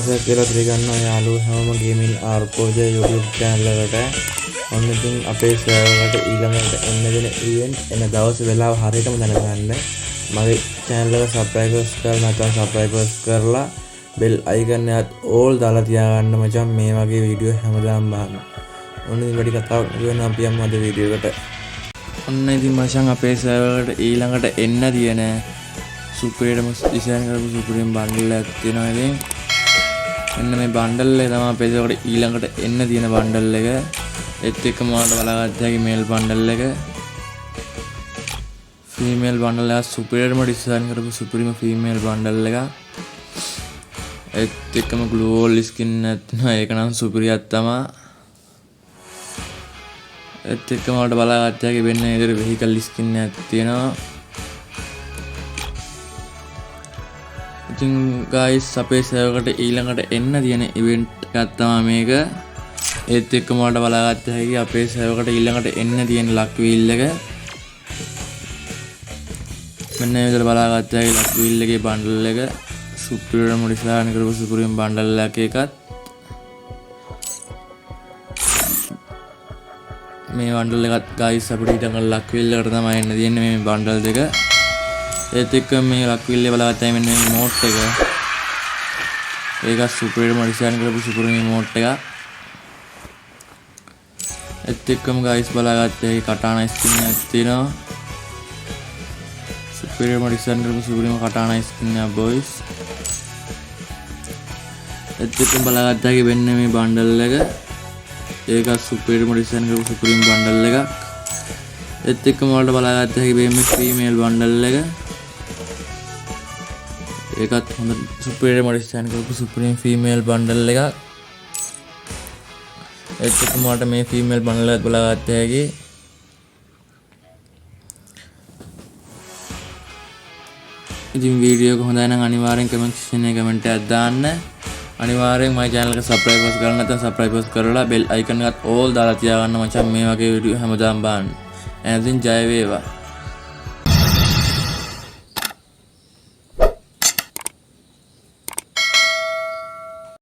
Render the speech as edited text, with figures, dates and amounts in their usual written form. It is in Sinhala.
දවසක් කියලා පිළිගන්නවා යාළුවෝ හැමෝම ගේමින් ආර්පෝජ YouTube channel එකට. ඔන්න ඉතින් අපේ server එකට ඊළඟට එන්න දෙන event එන දවස් වෙලාව හරියටම දැනගන්න මගේ channel එක subscribers කරලා නැත්නම් subscribers කරලා bell icon එකත් all දාලා තියාගන්න මචං මේ වගේ වීඩියෝ හැමදාම බලන්න. ඔන්න ඉතින් වැඩි කතාවක් නෙවෙයි අපි යමු අද වීඩියෝ එකට. ඔන්න ඉතින් මචං අපේ server එකට ඊළඟට එන්න තියෙන සුපිරිම ඩිසයින් කරපු සුපිරිම බන්ඩල් එකක් තියෙනවා ඉතින් මෙන්න මේ බන්ඩල් එක තමයි අපේ server එකට ඊළඟට එන්න තියෙන බන්ඩල් එක. ඒත් එක්කම ඔයාලට බලාගත්ත හැකි මේල් බන්ඩල් එක ෆීමේල් බන්ඩල් එක සුපිරිම ඩිසයින් කරපු සුපිරිම ෆීමේල් බන්ඩල් එක. ඒත් එක්කම ග්ලෝවල් ස්කින් නැත්නම් ඒක නම් සුපිරියක් තමයි. ඒත් එක්කම ඔයාලට බලාගත්ත හැකි වෙන විදිහට වෙහිකල් ස්කින් එකක් තියෙනවා. ඉතින් guys අපේ server එකට ඊළඟට එන්න තියෙන event එකක් තමයි මේක. ඒත් එක්කම ඔයාලට බලාගත්ත හැකි අපේ server එකට ඊළඟට එන්න තියෙන luck wheel එක. මෙන්න මේ විදිහට බලාගත්ත හැකි luck wheel එකේ බන්ඩල් එක සුපිරිම ඩිසයින් කරපු සුපිරිම බන්ඩල් එකක්. මේ බන්ඩල් එකත් guys අපිට ඊළඟ luck wheel එකට තමයි එන්න තියෙන්නේ මේ බන්ඩල් දෙක. ඒත් එක්ක මේ luck wheel එක බලාගත්තා මේ emote එක. ඒක සුපිරිම ඩිසයින් කරපු සුපිරිම emote එක. ඒත් එක්කම guys බලාගත්තා මේ katana skin එකක් තියෙනවා. සුපිරිම ඩිසයින් කරපු සුපිරිම katana skin එක boys. ඒත් එක්කම බලාගත්තා වෙන්න මේ බන්ඩල් එක. ඒක සුපිරිම ඩිසයින් කරපු සුපිරිම බන්ඩල් එකක්. ඒත් එක්කම වලට බලාගත්තා මේ ෆීමේල් බන්ඩල් එක. ඒකත් හොඳ සුපිරිම ඩිසයින් කරපු සුපිරිම ෆීමේල් බන්ඩල් එකක්. ඒත් එක්කම වලට මේ ෆීමේල් බන්ඩල් එකත් බලාගත්තා හැකි. ඉතින් වීඩියෝ එක හොඳයි නම් අනිවාර්යෙන් කමෙන්ට් සෙක්ෂන් එකේ කමෙන්ට් එකක් දාන්න. අනිවාර්යෙන් මගේ channel එක subscribe කරලා නැත්නම් subscribe කරලා bell icon එකත් all දාලා තියාගන්න මචං මේ වගේ වීඩියෝ හැමදාම බලන්න. එහෙනම් ජය වේවා.